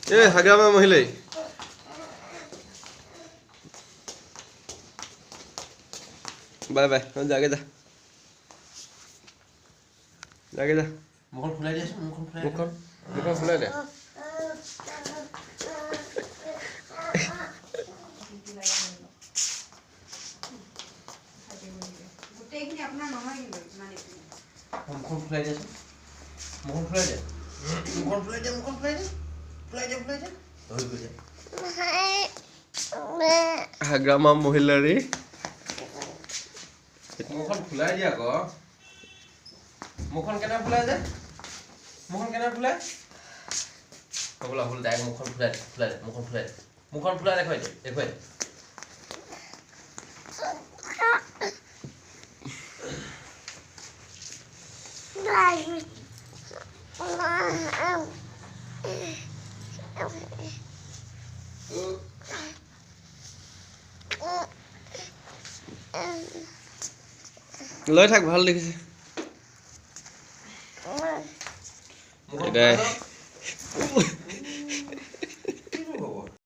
এ হাগ্ৰামা মহিলাই bye bye যাগে যা যাগে যা মুখখন খুলাই দিয়াচোন মুখখন খুলাই দে গোটেইখিনি আপোনাৰ নহয় কিন্তু মানে মুখখন খুলাই দিয়াচোন মুখখন খুলাই দে হৈ গৈছে হাগ্ৰামা মহিলাৰী মুখখন খুলাই দিয়া আকৌ মুখখন কেনে খুলাই যায় মুখখন কেনে খুলাই হ'বলা হ'ল ডাইৰেক্ট মুখখন খুলাই দে মুখখন খুলাই দেখুৱাই দে লৈ থাক ভাল দেখিছে মুখখন খুলাই